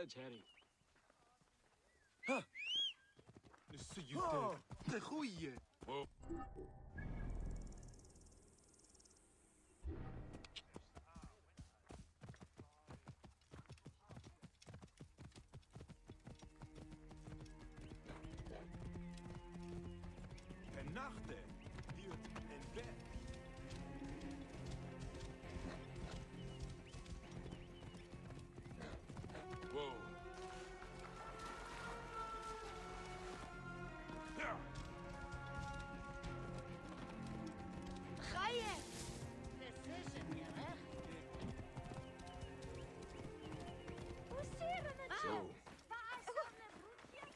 Cherry. Oh, de goeie. Wow. En nachten duurt en bed. Wow. Gaius! Precision, yeah. Hoe zeer het Zo. Ah, yeah!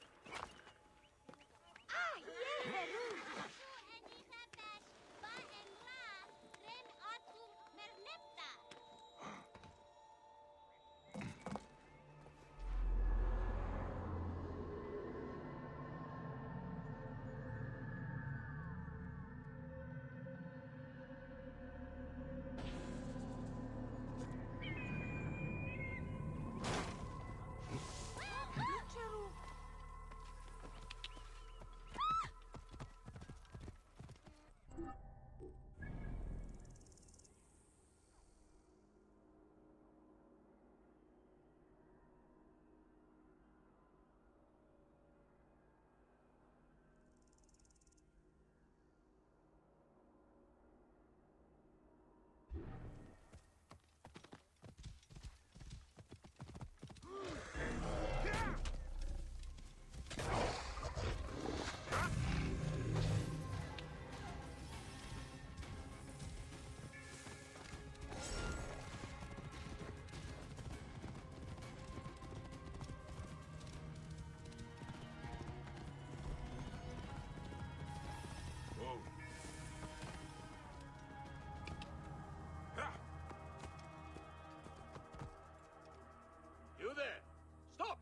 Whoa. You there! Stop!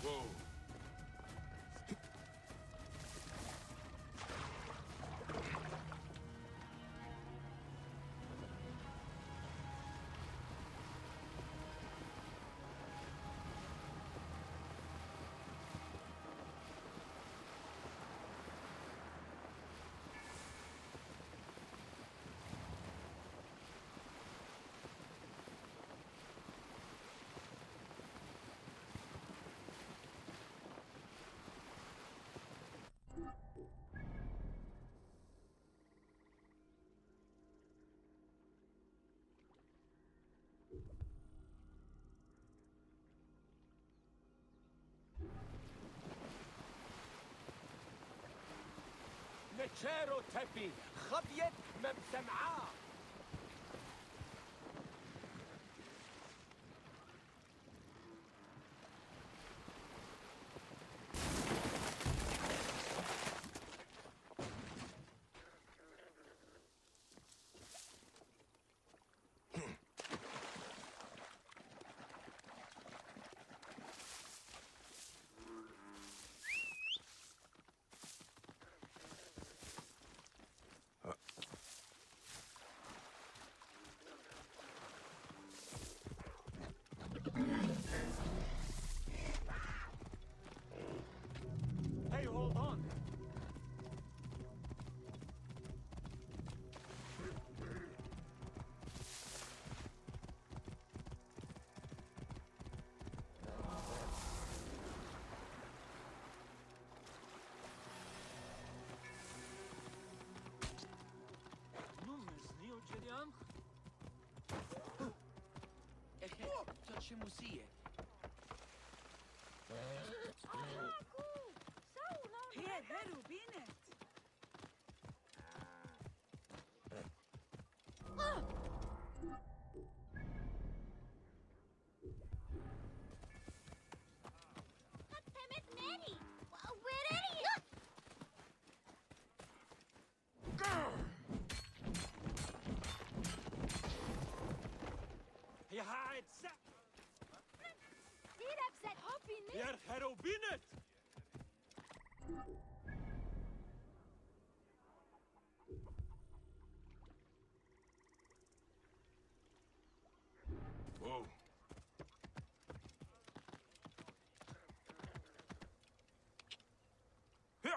Whoa. نتشارو تبي خبيت ممسمعاه Hey, hold on. Nu măsni o geriam? Ehe, tot ce muzie. Hier, veru, bine! Je haait ze... Herherobinet! Whoa. Here!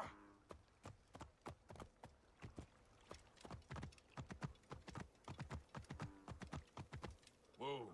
Whoa.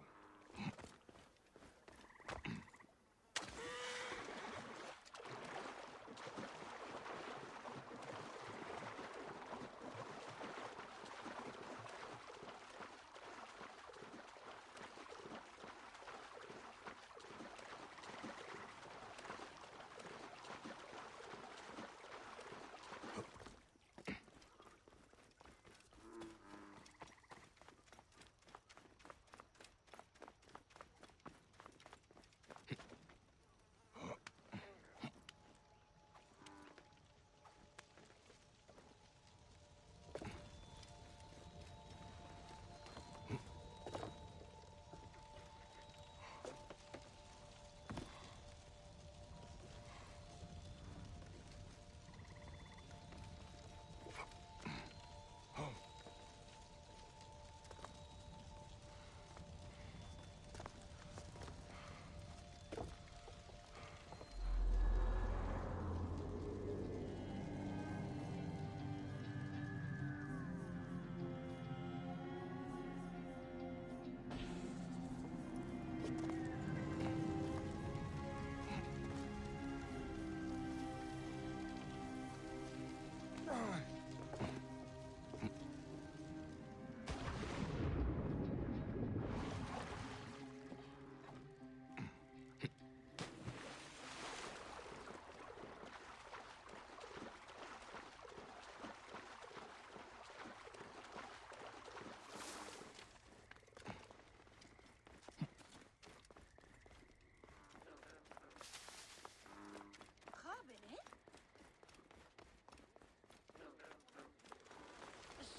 Cabinet?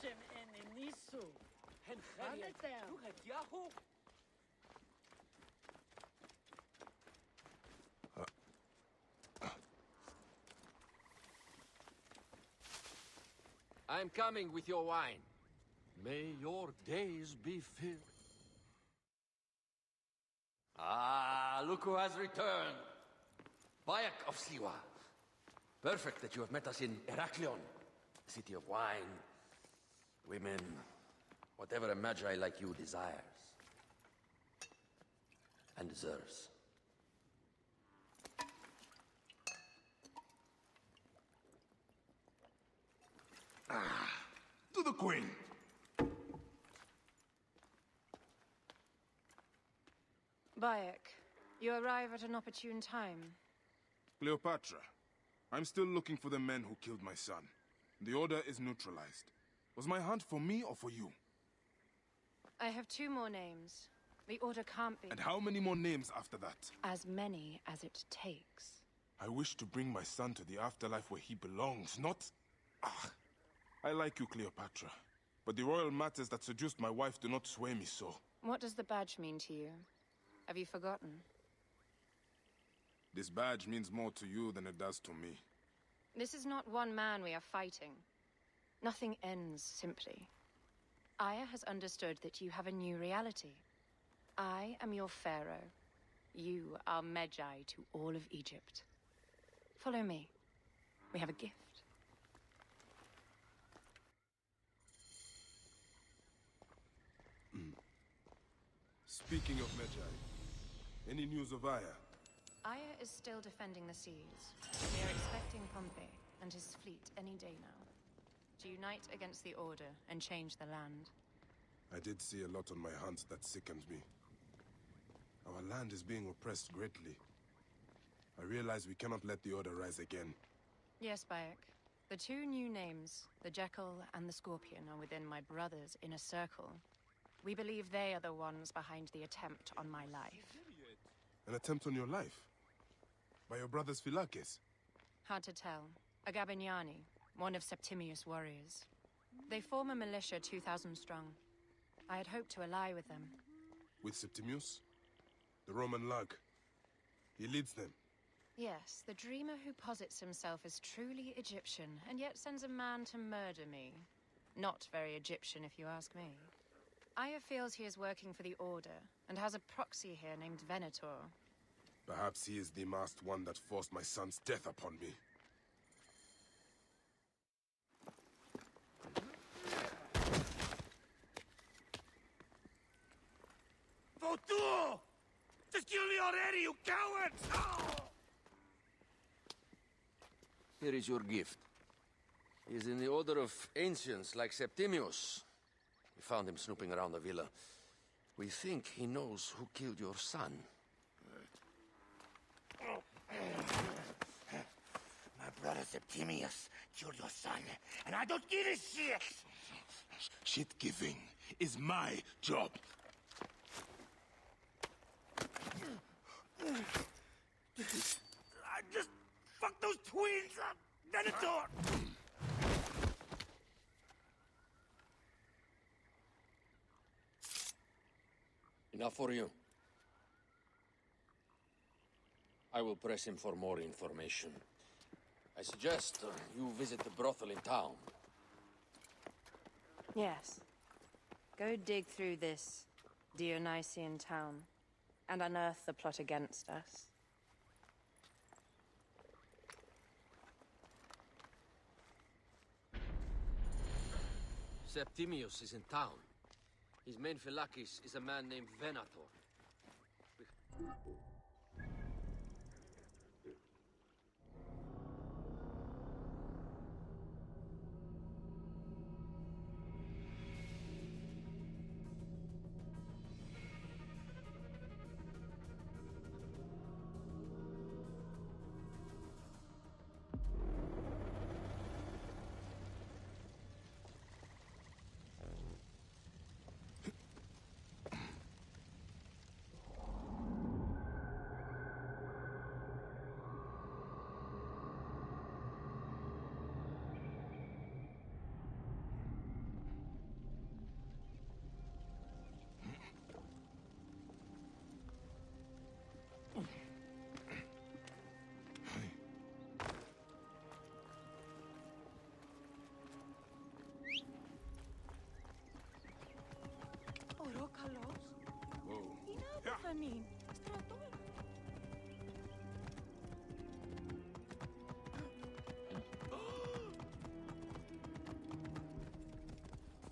Shem enenisu. هنخريت down. لغة ياهو. I'm coming with your wine. May your days be filled. Ah, look who has returned. Bayek of Siwa. Perfect that you have met us in Heraklion, city of wine, women, whatever a magi like you desires and deserves. To the queen. Bayek, you arrive at an opportune time. Cleopatra, I'm still looking for the men who killed my son. The order is neutralized. Was my hunt for me or for you? I have 2 more names. The order can't be And how many more names after that? as many as it takes. I wish to bring my son to the afterlife where he belongs, not... I like you, Cleopatra. But the royal matters that seduced my wife do not sway me so. What does the badge mean to you? Have you forgotten? This badge means more to you than it does to me. This is not one man we are fighting. Nothing ends simply. Aya has understood that you have a new reality. I am your pharaoh. You are Magi to all of Egypt. Follow me. We have a gift. Speaking of Magi, any news of Aya? Aya is still defending the seas. We are expecting Pompeyo and his fleet any day now. To unite against the Order and change the land. I did see a lot on my hunt that sickened me. Our land is being oppressed greatly. I realize we cannot let the Order rise again. Yes, Bayek. The 2 new names, the Jackal and the Scorpion, are within my brother's inner circle. We believe they are the ones behind the attempt on my life. An attempt on your life? By your brothers Philakes? Hard to tell. A Gabignani, one of Septimius' warriors. They form a militia 2,000 strong. I had hoped to ally with them. With Septimius? The Roman lug. He leads them. Yes, the dreamer who posits himself as truly Egyptian, and yet sends a man to murder me. Not very Egyptian, if you ask me. Aya feels he is working for the Order, and has a proxy here named Venator. Perhaps he is the masked one that forced my son's death upon me. Votu! Just kill me already, you cowards! Oh! Here is your gift. He is in the order of ancients like Septimius. We found him snooping around the villa. We think he knows who killed your son. My brother Septimius killed your son, and I don't give a shit! Shit-giving is my job. I just fucked those twins up! Venator! Enough for you. I will press him for more information. I suggest you visit the brothel in town. Yes. Go dig through this Dionysian town, and unearth the plot against us. Septimius is in town. His main phylakis is a man named Venator.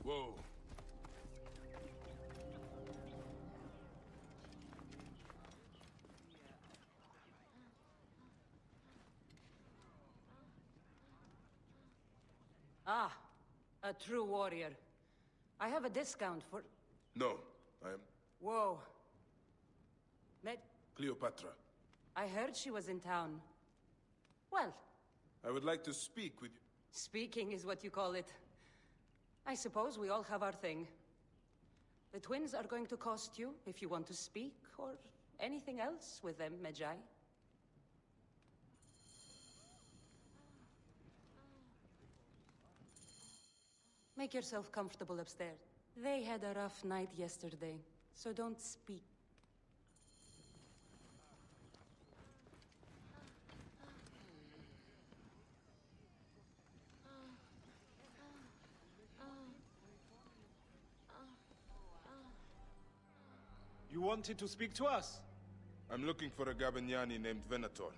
Whoa. Ah, a true warrior. I have a discount for... No, I am Whoa. Met... Cleopatra. I heard she was in town. Well, I would like to speak with you. speaking is what you call it. I suppose we all have our thing. The twins are going to cost you if you want to speak, or anything else with them, Magi. Make yourself comfortable upstairs. They had a rough night yesterday, so don't speak. You wanted to speak to us? I'm looking for a Gabiniani named Venator.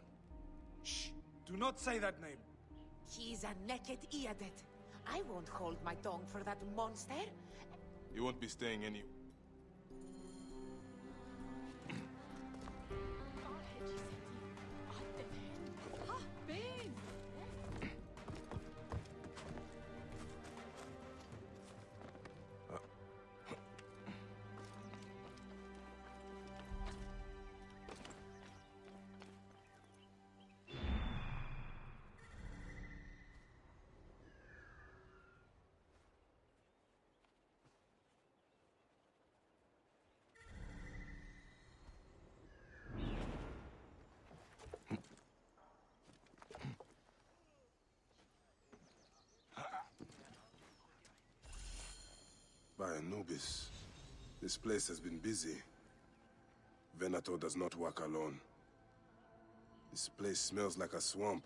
Shh! Do not say that name. He's a naked idiot. I won't hold my tongue for that monster. You won't be staying any... By Anubis, this place has been busy. Venator does not work alone. This place smells like a swamp.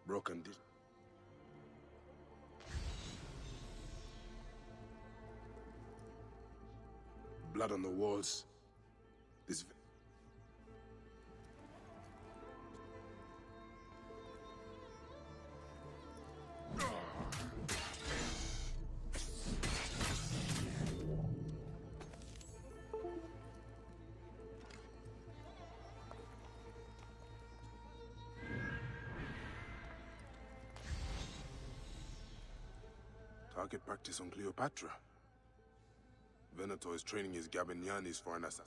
Broken dish. Blood on the walls. This... Target practice on Cleopatra. Venator is training his Gabinianis for an assassin.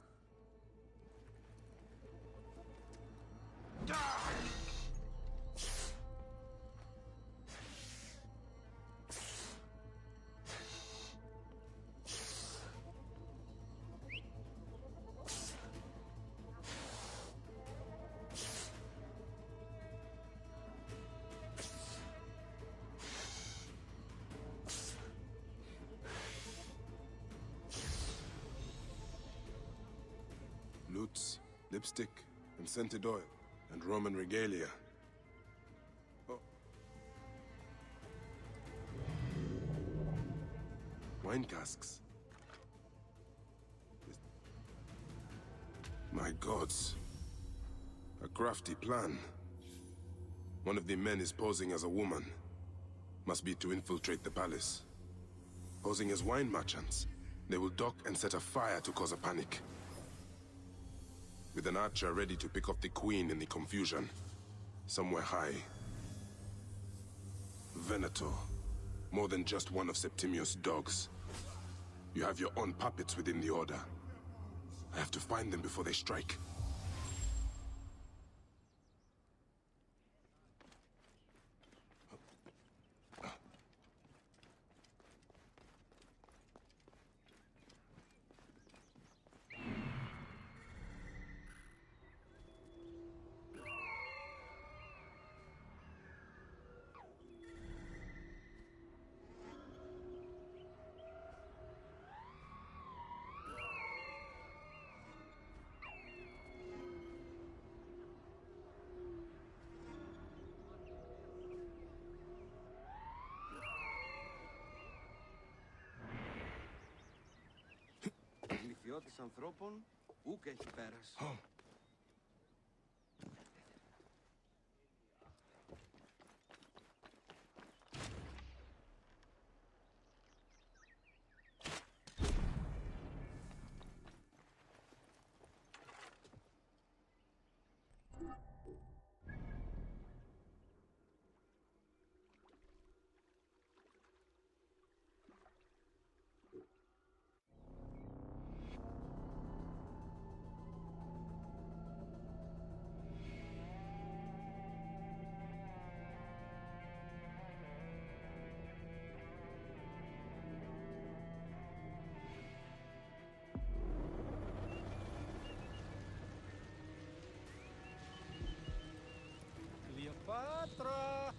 Lutes, lipstick, and scented oil, and Roman regalia. Oh. Wine casks. My gods. A crafty plan. One of the men is posing as a woman. Must be to infiltrate the palace. Posing as wine merchants, they will dock and set a fire to cause a panic. With an archer ready to pick off the queen in the confusion. Somewhere high. Venator. More than just one of Septimius' dogs. You have your own puppets within the order. I have to find them before they strike. Της ανθρώπων, ούκ έχει πέρας. Cleopatra!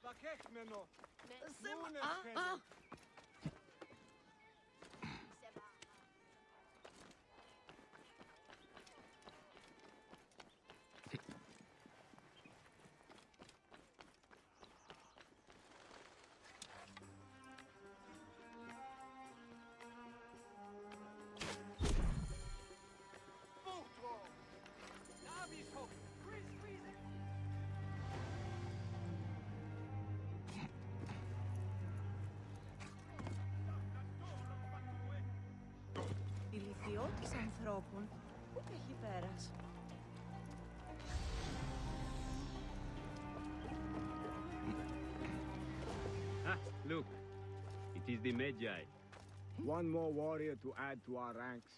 Bakekmeno! Η λυθιότης ανθρώπων, πού έχει πέρας. Ah, look. It is the Magi. One more warrior to add to our ranks.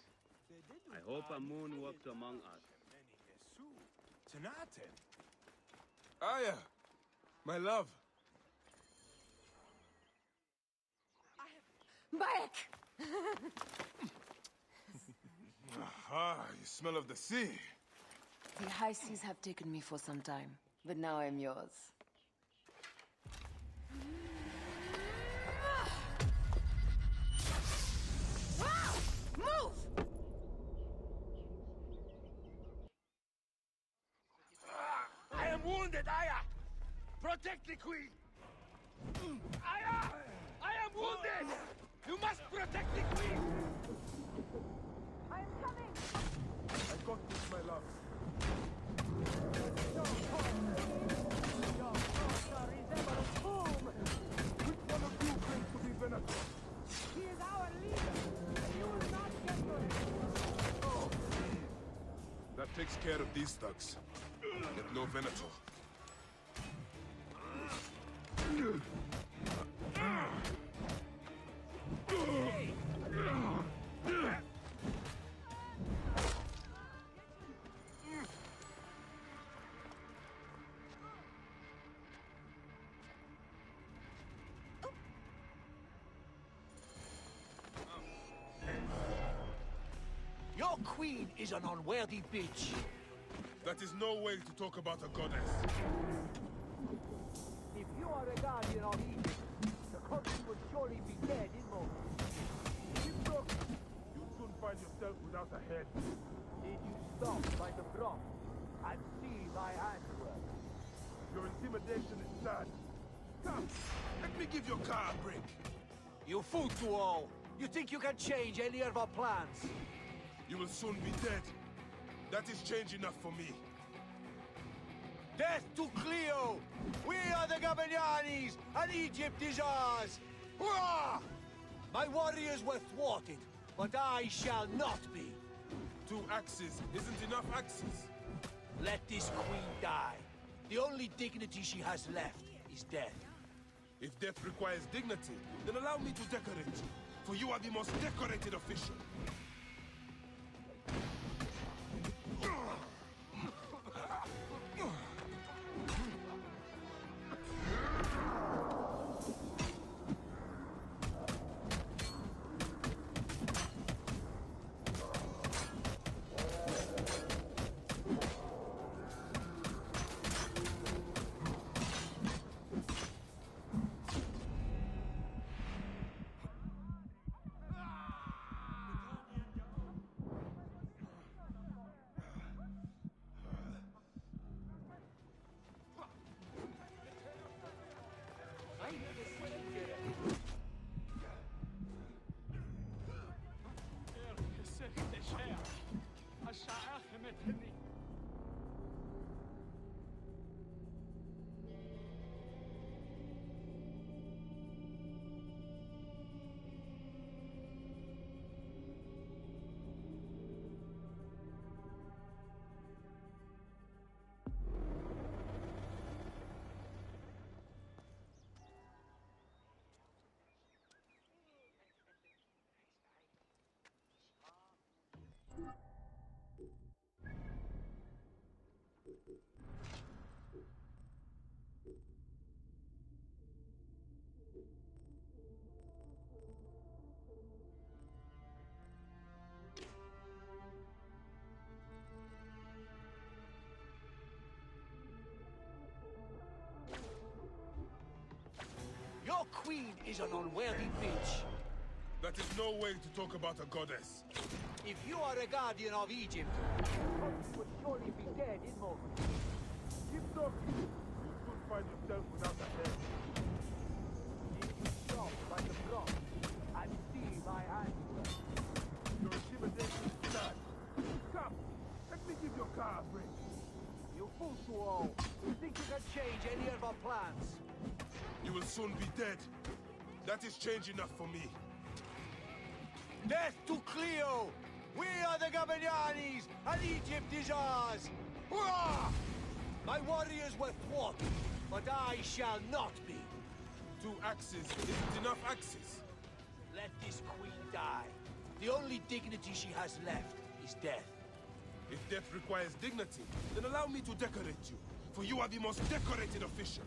I hope a moon walks among us. Aya, my love. Back! Ah, you smell of the sea. The high seas have taken me for some time, but now I'm yours. Move! I am wounded, Aya! Protect the queen! Aya! I am wounded! You must protect the queen! I am coming! I got this, my love. Which one of you claims to be Venator? He is our leader, and you will not get to him. Oh, that takes care of these thugs. Yet no Venator. Your queen is an unworthy bitch. That is no way to talk about a goddess. If you are a guardian of Egypt, the country would surely be dead in moments. You'd soon find yourself without a head. Did you stop by the broth and see my handiwork? Your intimidation is sad. Come, let me give your car a break. You fool to all! You think you can change any of our plans? You will soon be dead. That is change enough for me. Death to Cleo! We are the Gabanianis, and Egypt is ours! Hurrah! My warriors were thwarted, but I shall not be. 2 axes isn't enough axes. Let this queen die. The only dignity she has left is death. If death requires dignity, then allow me to decorate. For you are the most decorated official. Your queen is an unworthy bitch. That is no way to talk about a goddess. If you are a guardian of Egypt, The country would surely be dead in moments. Keep talking. You'll soon find yourself without a head. Did you stop by the broth and see my handiwork? Your intimidation is sad. Come, let me give your car a break. you fool to all. You think you can change any of our plans? You will soon be dead. That is change enough for me. Death to Cleo! We are the Gabanianis, and Egypt is ours! Hurrah! My warriors were thwarted, but I shall not be. 2 axes isn't enough axes. Let this queen die. The only dignity she has left is death. If death requires dignity, then allow me to decorate you, for you are the most decorated official.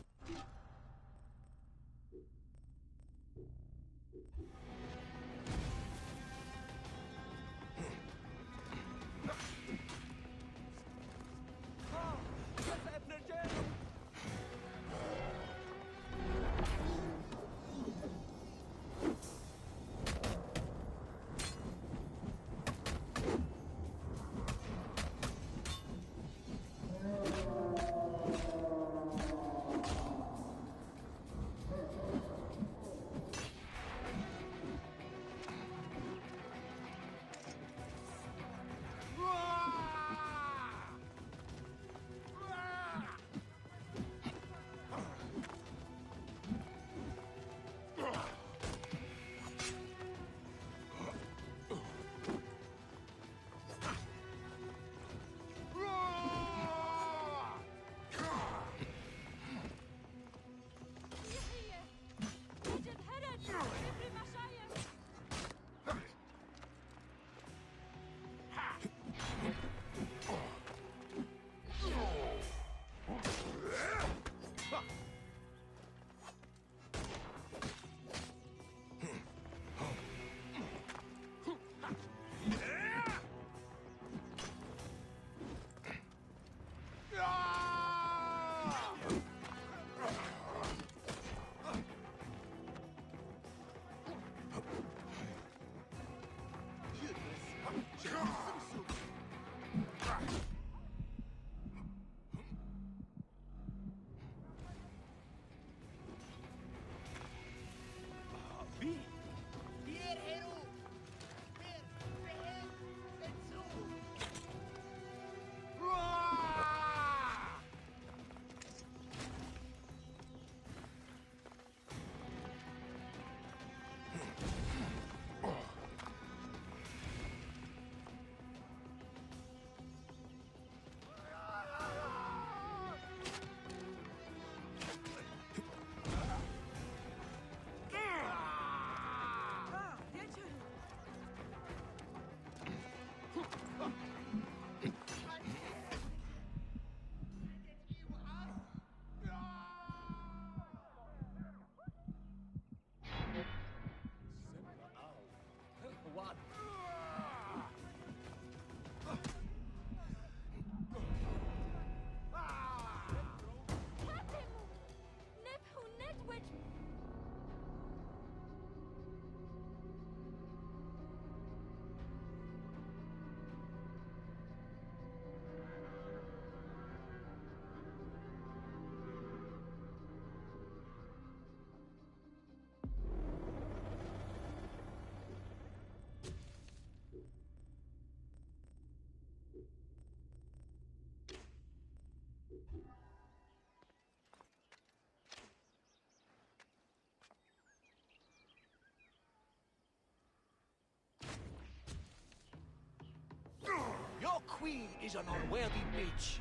Your queen is an unworthy bitch.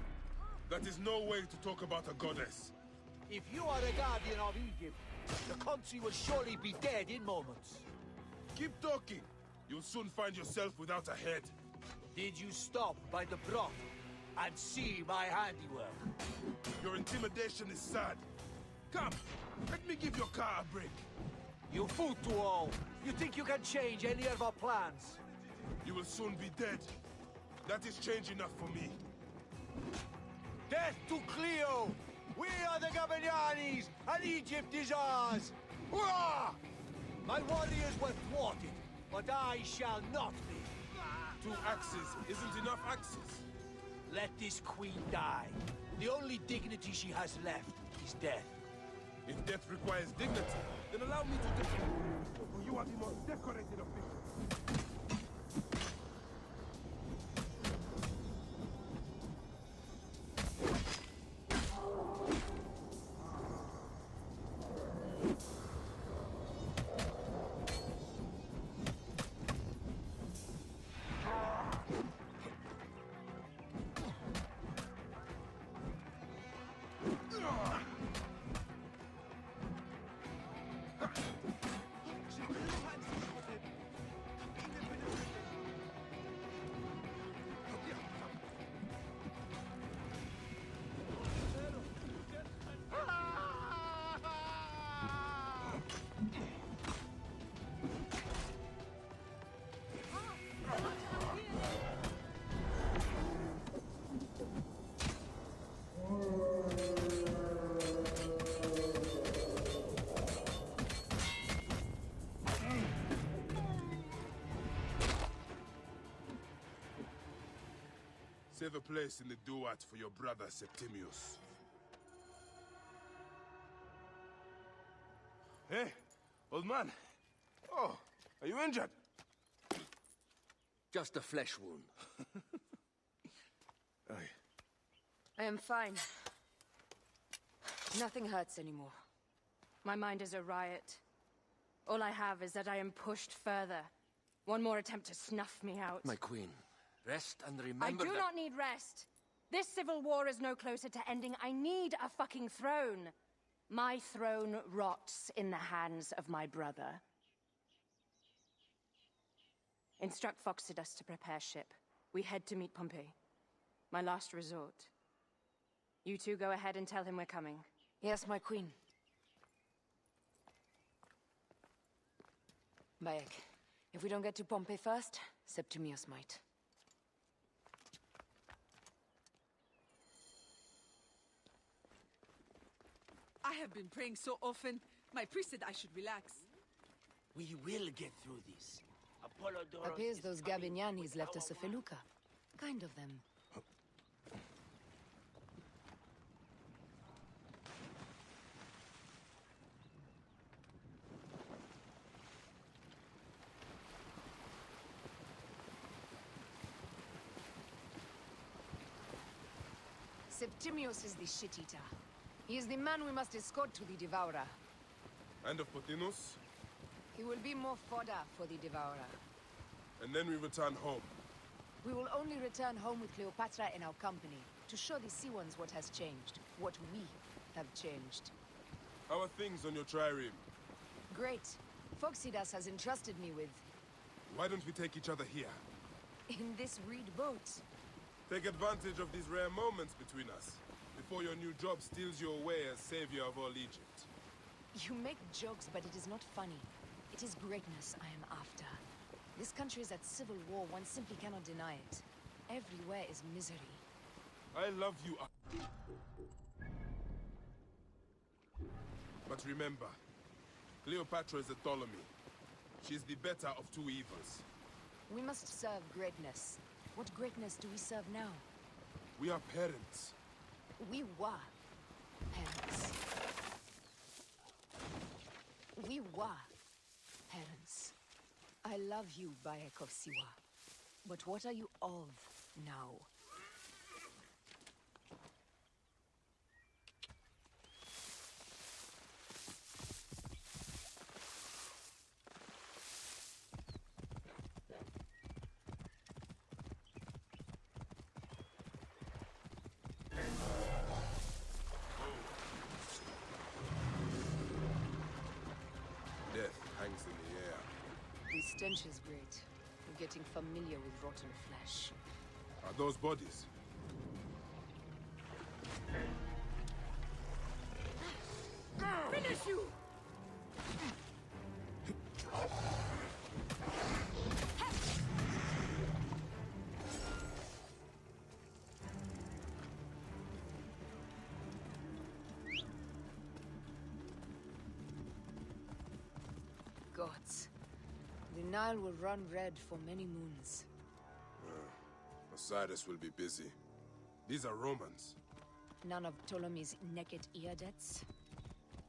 That is no way to talk about a goddess. If you are the guardian of Egypt, the country will surely be dead in moments. Keep talking. You'll soon find yourself without a head. Did you stop by the broth and see my handiwork? Your intimidation is sad. Come, let me give your car a break. You fool to all. You think you can change any of our plans? You will soon be dead. That is change enough for me. Death to Cleo! We are the Gabanianis, and Egypt is ours! Hurrah! My warriors were thwarted, but I shall not be. 2 axes isn't enough axes. Let this queen die. The only dignity she has left is death. If death requires dignity, then allow me to decorate you, for you are the most decorated official. place in the duat for your brother Septimius. Hey, old man. Oh, are you injured? Just a flesh wound. Aye. I am fine. Nothing hurts anymore. My mind is a riot. All I have is that I am pushed further. One more attempt to snuff me out. My queen, rest and remember I do not need rest. This civil war is no closer to ending. I need a fucking throne. My throne rots in the hands of my brother. Instruct Fóxidas to prepare ship. We head to meet Pompeyo. My last resort. You two go ahead and tell him we're coming. Yes, my queen. Bayek, if we don't get to Pompeyo first, Septimius might. I have been praying so often. My priest said I should relax. We will get through this. Apollodorus Appears is those coming Gabinianis with left our us a felucca. Kind of them. Septimius is the shit-eater. He is the man we must escort to the Devourer. And of Pothinus? He will be more fodder for the Devourer. And then we return home. We will only return home with Cleopatra in our company, to show the Sea Ones what has changed, what we have changed. How are things on your trireme? Great. Fóxidas has entrusted me with... Why don't we take each other here? in this reed boat. Take advantage of these rare moments between us, before your new job steals you away as savior of all Egypt. You make jokes, but it is not funny. It is greatness I am after. This country is at civil war, one simply cannot deny it. Everywhere is misery. I love you. But remember, Cleopatra is a Ptolemy. She is the better of two evils. We must serve greatness. What greatness do we serve now? We are parents. We were parents. We were parents. I love you, Bayek of Siwa. But what are you of now? Death hangs in the air. The stench is great. I'm getting familiar with rotten flesh. Are those bodies? Finish you! Gods. The Nile will run red for many moons. Osiris will be busy. These are Romans. None of Ptolemy's naked eardets?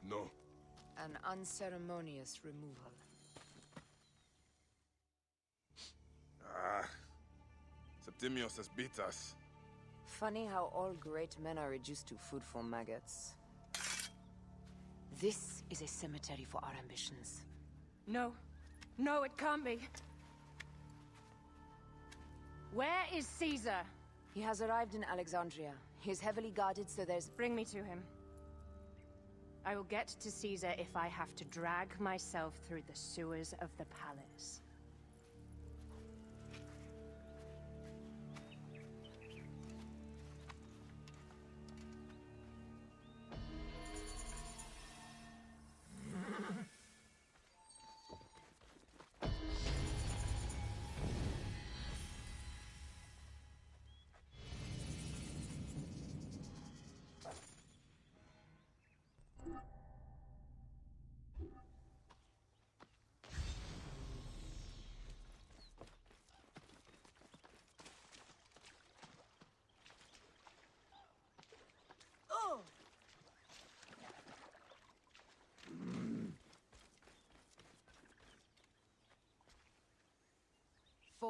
No. An unceremonious removal. Septimius has beat us. Funny how all great men are reduced to food for maggots. This is a cemetery for our ambitions. No. No, it can't be. Where is Caesar? He has arrived in Alexandria. He is heavily guarded, so there's... Bring me to him. I will get to Caesar if I have to drag myself through the sewers of the palace.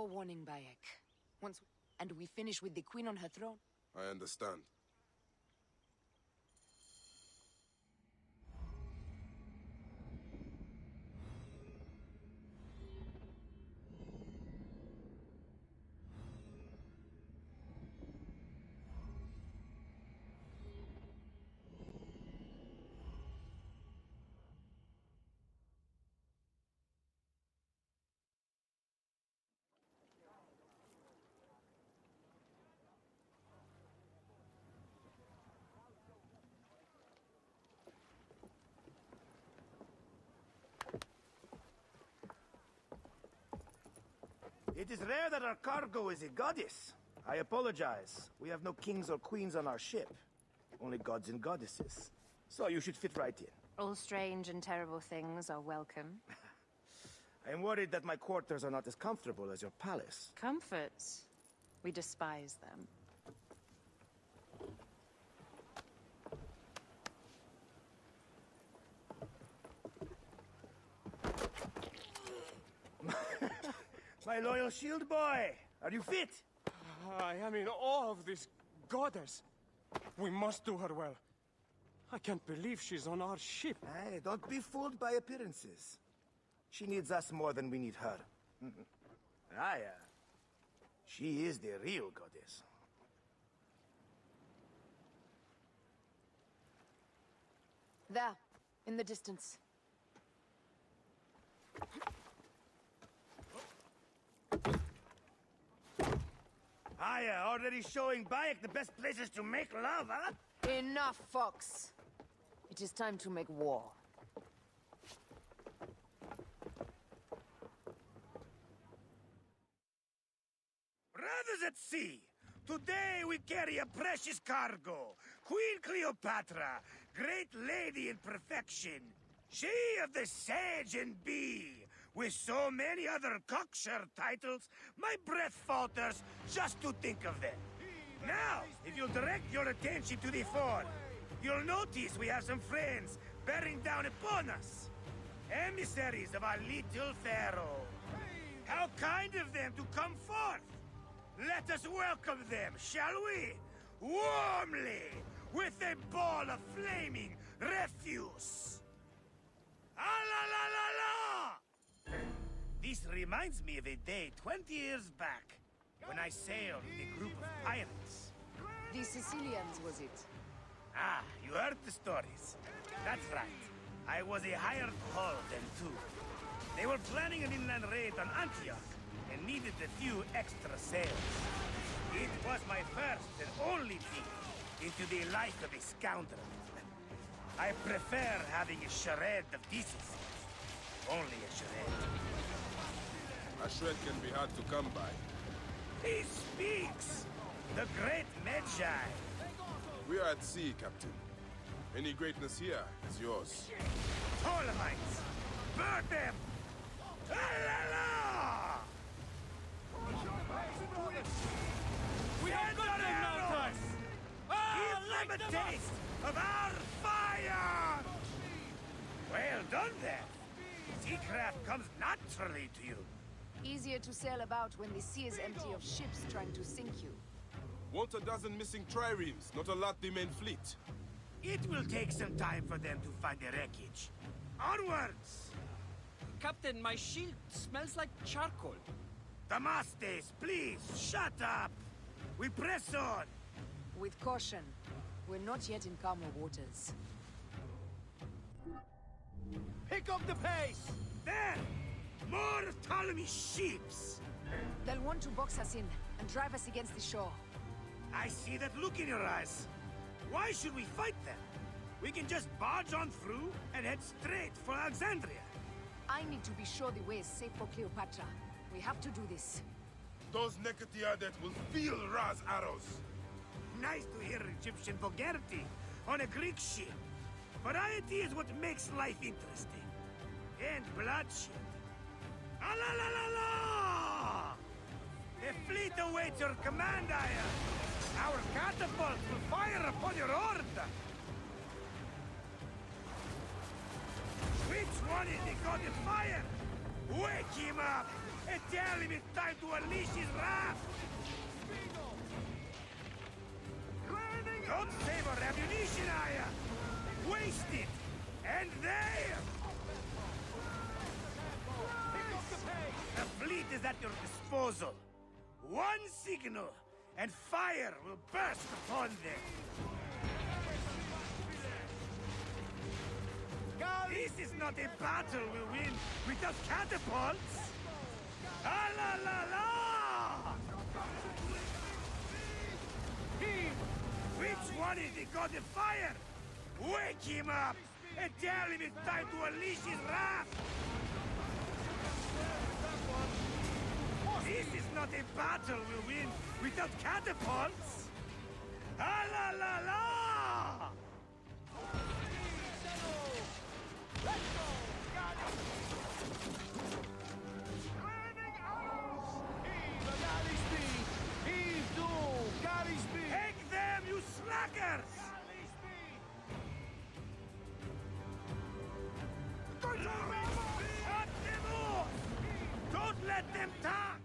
forewarning, Bayek. And we finish with the queen on her throne. I understand. It is rare that our cargo is a goddess. I apologize. We have no kings or queens on our ship. Only gods and goddesses. So you should fit right in. All strange and terrible things are welcome. I am worried that my quarters are not as comfortable as your palace. Comforts? We despise them. My loyal shield boy! Are you fit? I am in awe of this goddess. We must do her well. I can't believe she's on our ship. Hey, don't be fooled by appearances. She needs us more than we need her. She is the real goddess. There, in the distance. Aya, already showing Bayek the best places to make love, huh? Enough, Fox. It is time to make war. Brothers at sea, today we carry a precious cargo. Queen Cleopatra, great lady in perfection. She of the sage and bee. With so many other cocksure titles, my breath falters just to think of them. Now, if you'll direct your attention to the fort, you'll notice we have some friends bearing down upon us. Emissaries of our little pharaoh. How kind of them to come forth! Let us welcome them, shall we? Warmly, with a ball of flaming refuse. Ah-la-la-la-la! This reminds me of a day 20 years back, when I sailed with a group of pirates. The Sicilians, was it? Ah, you heard the stories. That's right. I was a hired hull then, too. They were planning an inland raid on Antioch, and needed a few extra sails. It was my first and only peek into the life of a scoundrel. I prefer having a charade of decency. Only a charade. A shred can be hard to come by. He speaks! The great Magi! We are at sea, Captain. Any greatness here is yours. Ptolemies! Burn them! La-la-la! We have got them now, guys! Give them a taste of our fire! Well done, then. Seacraft comes naturally to you. Easier to sail about when the sea is empty of ships trying to sink you. Want a dozen missing triremes, not a lot the main fleet. It will take some time for them to find the wreckage. Onwards! Captain, my shield smells like charcoal. Damastes, please, shut up! We press on! With caution. We're not yet in calmer waters. Pick up the pace! There! More Ptolemy ships! They'll want to box us in and drive us against the shore. I see that look in your eyes. Why should we fight them? We can just barge on through and head straight for Alexandria. I need to be sure the way is safe for Cleopatra. We have to do this. Those Nekatiadet will feel Ra's arrows. Nice to hear Egyptian vulgarity on a Greek ship. Variety is what makes life interesting. And bloodshed. Ah la la la la! The fleet awaits your command, Aya. Our catapults will fire upon your order. Which one is the god of fire? Wake him up! and tell him it's time to unleash his wrath! Don't save our ammunition, Aya! Waste it! And there! The fleet is at your disposal. One signal, and fire will burst upon them. This is not a battle we'll win without catapults! Ah la la la! Which one is the god of fire? Wake him up and tell him it's time to unleash his wrath! This is not a battle we'll win without catapults! Ah la la la! Take them, you slackers! Cut them off! Don't let them talk!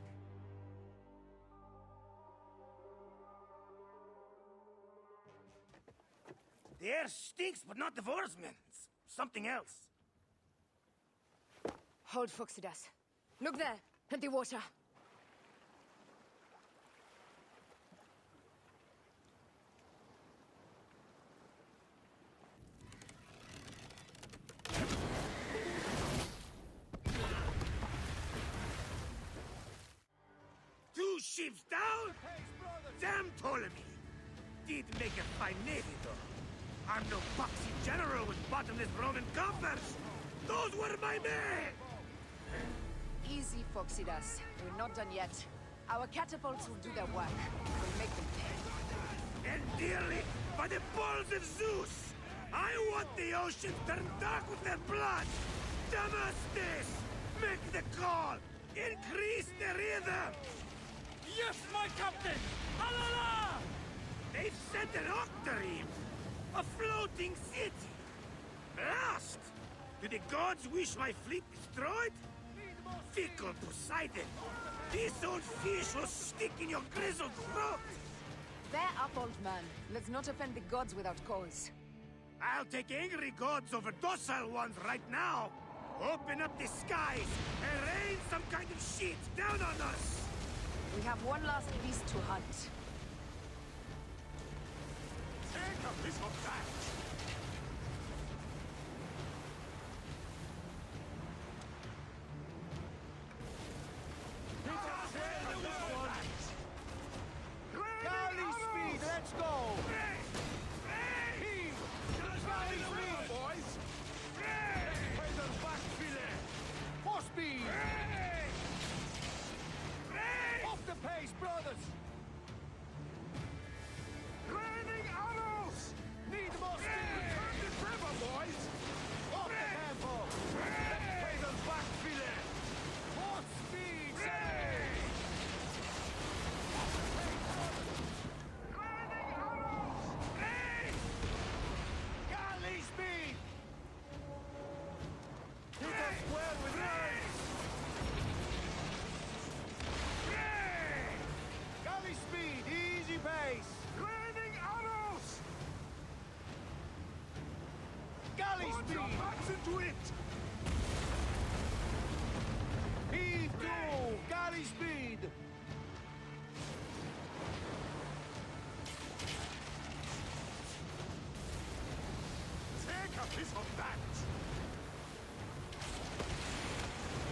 The air stinks, but not the horsemen. Something else. Hold, Fóxidas. Look there, at the water. Two ships down? Damn Ptolemy! Did make a fine navy, though. I'm no boxy general with bottomless Roman coffers! Those were my men! Easy, Fóxidas. We're not done yet. Our catapults will do their work. We'll make them pay. And dearly, by the balls of Zeus! I want the ocean turned dark with their blood! Damastes! Make the call! Increase the rhythm! Yes, my captain! Alala! They've sent an octarine! A floating city! Blast! Do the gods wish my fleet destroyed? Fickle Poseidon! This old fish will stick in your grizzled throat! Bear up, old man. Let's not offend the gods without cause. I'll take angry gods over docile ones right now! Open up the skies and rain some kind of shit down on us! We have one last beast to hunt. Take a piece of that! Galley speed, let's go! Heave! Galley speed, boys! Feather back fillet! More speed! Off the pace, brothers! Raining arrows! Need more speed! Turn the river, boys! Off the tempo! Feather back fillet! More speed, say! Galley speed! Hit us well with rain! Galley speed, easy pace! Raining arrows! Galley speed! Put your backs into it! Heave to! Galley speed! Take a piece of that!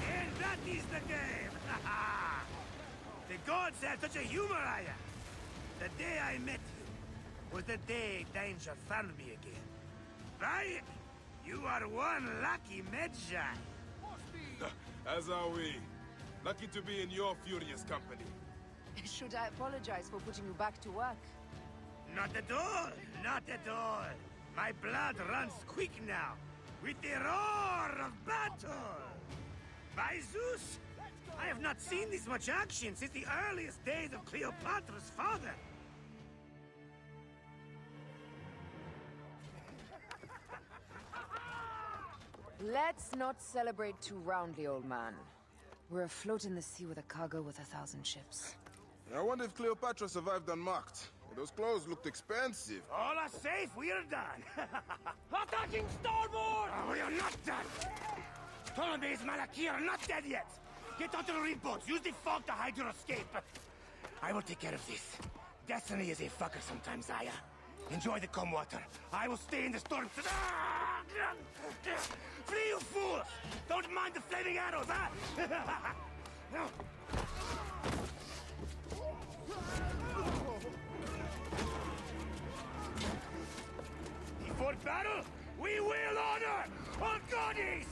And that is the game! The gods have such a humor, Aya! The day I met you was the day danger found me again. Right? You are one lucky Medjay. As are we. Lucky to be in your furious company. Should I apologize for putting you back to work? Not at all! Not at all! My blood runs quick now, with the roar of battle! By Zeus! I have not seen this much action since the earliest days of Cleopatra's father! Let's not celebrate too roundly, old man. We're afloat in the sea with a cargo with 1,000 ships. I wonder if Cleopatra survived unmarked. Those clothes looked expensive. All are safe, we are done. Attacking starboard! Oh, we are not done. Ptolemy's Malaki are not dead yet. Get onto the reef boats. Use the fog to hide your escape. I will take care of this. Destiny is a fucker sometimes, Aya. Enjoy the calm water. I will stay in the storm. Flee, you fools! Don't mind the flaming arrows, huh? Before battle, we will honor our goddess!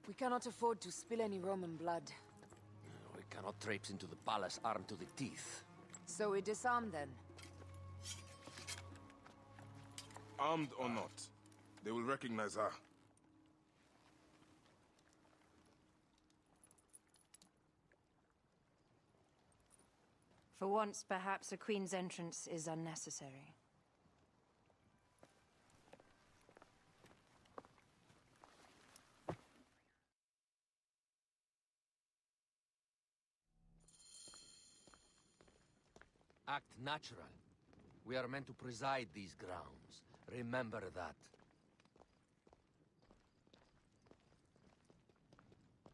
We cannot afford to spill any Roman blood. We cannot traipse into the palace armed to the teeth. So we disarm then. Armed or not, they will recognize her. For once, perhaps a queen's entrance is unnecessary. Act natural. We are meant to preside these grounds. Remember that.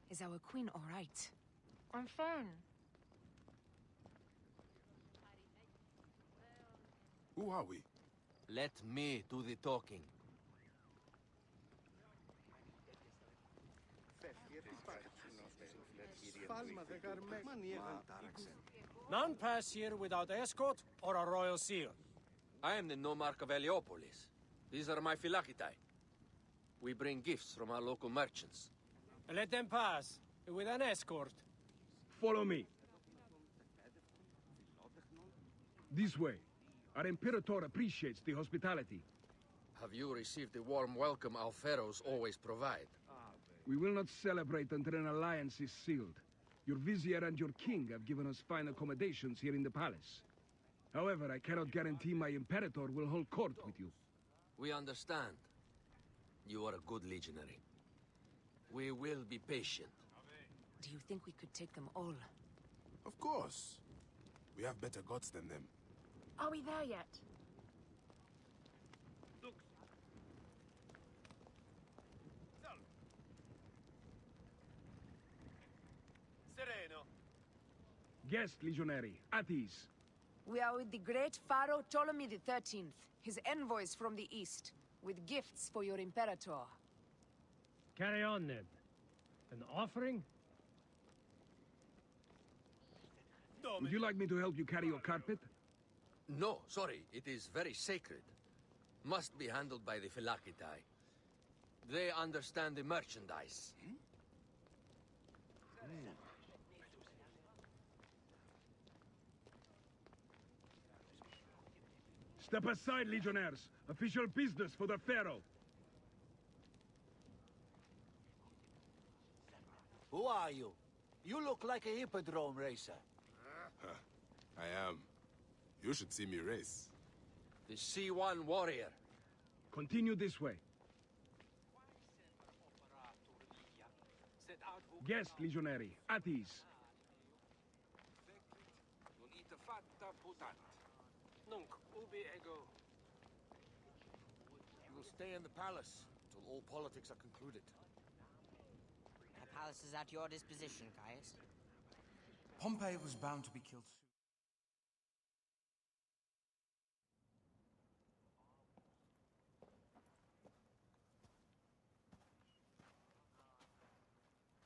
Is our queen all right? I'm fine. Who are we? Let me do the talking. None pass here without escort or a royal seal. I am the nomarch of Heliopolis. These are my phylacitae. We bring gifts from our local merchants. Let them pass, with an escort. Follow me. This way. Our Imperator appreciates the hospitality. Have you received the warm welcome our pharaohs always provide? We will not celebrate until an alliance is sealed. Your vizier and your king have given us fine accommodations here in the palace. However, I cannot guarantee my Imperator will hold court with you. We understand. You are a good legionary. We will be patient. Do you think we could take them all? Of course. We have better gods than them. Are we there yet? Guest, legionary, at ease. We are with the great Pharaoh Ptolemy XIII, his envoys from the east, with gifts for your Imperator. Carry on, then. An offering? Would you like me to help you carry your carpet? No, sorry. It is very sacred. Must be handled by the phylacitae. They understand the merchandise. Step aside, legionnaires. Official business for the Pharaoh. Who are you? You look like a hippodrome racer. I am. You should see me race. The C1 warrior. Continue this way. Guest, legionary, at ease. You will stay in the palace until all politics are concluded. The palace is at your disposition, Gaius. Pompey was bound to be killed soon.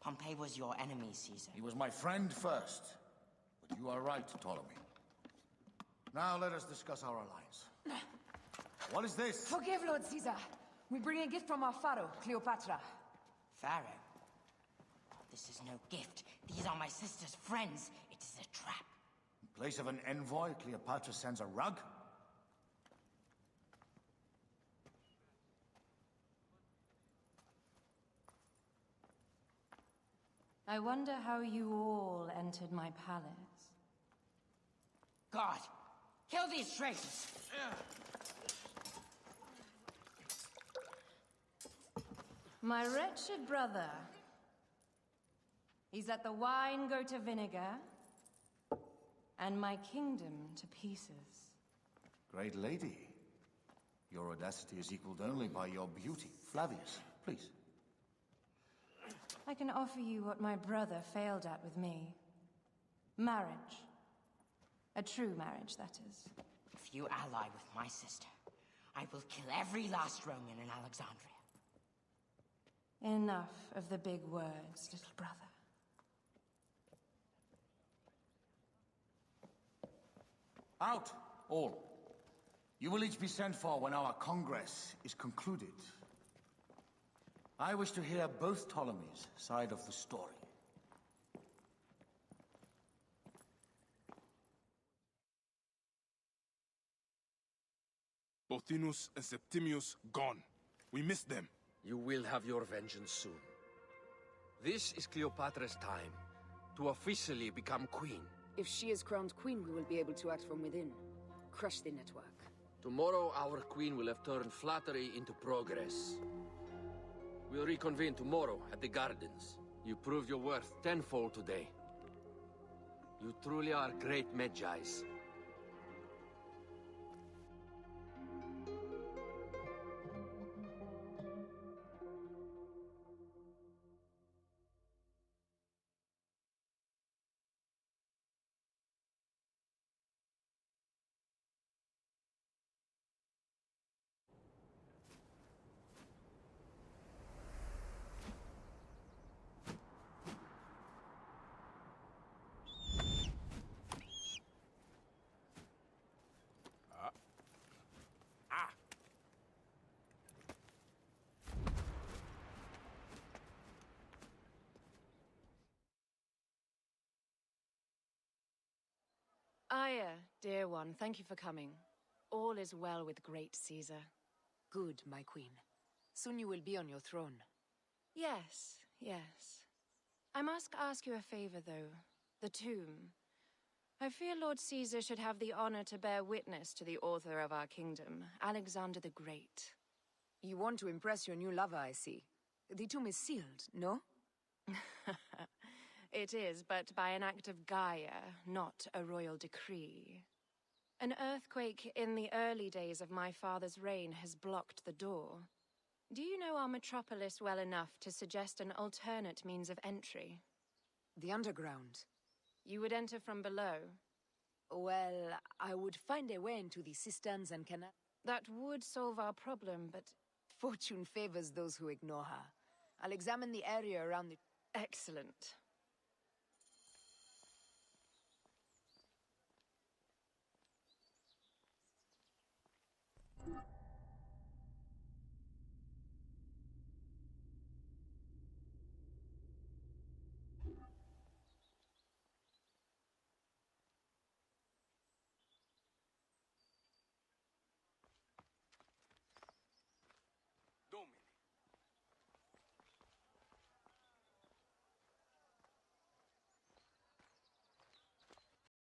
Pompey was your enemy, Caesar. He was my friend first, but You are right, Ptolemy. Now let us discuss our alliance. What is this? Forgive, Lord Caesar. We bring a gift from our pharaoh, Cleopatra. Pharaoh? This is no gift. These are my sister's friends. It is a trap. In place of an envoy, Cleopatra sends a rug? I wonder how you all entered my palace. God, kill these traitors! My wretched brother. He's let the wine go to vinegar, and my kingdom to pieces. Great lady. Your audacity is equaled only by your beauty. Flavius, please. I can offer you what my brother failed at with me. Marriage. A true marriage, that is. If you ally with my sister, I will kill every last Roman in Alexandria. Enough of the big words, little brother. Out, all. You will each be sent for when our congress is concluded. I wish to hear both Ptolemies' side of the story. Pothinus and Septimius gone. We missed them. You will have your vengeance soon. This is Cleopatra's time to officially become queen. If she is crowned queen, we will be able to act from within. Crush the network. Tomorrow, our queen will have turned flattery into progress. We'll reconvene tomorrow at the gardens. You proved your worth tenfold today. You truly are great Magi's. Aya, dear one, thank you for coming. All is well with great Caesar. Good, my queen. Soon you will be on your throne. Yes, yes. I must ask you a favor, though. The tomb. I fear Lord Caesar should have the honor to bear witness to the author of our kingdom, Alexander the Great. You want to impress your new lover, I see. The tomb is sealed, no? It is, but by an act of Gaia, not a royal decree. An earthquake in the early days of my father's reign has blocked the door. Do you know our metropolis well enough to suggest an alternate means of entry? The underground. You would enter from below? Well, I would find a way into the cisterns and canal. That would solve our problem, but... Fortune favors those who ignore her. I'll examine the area around the... Excellent. you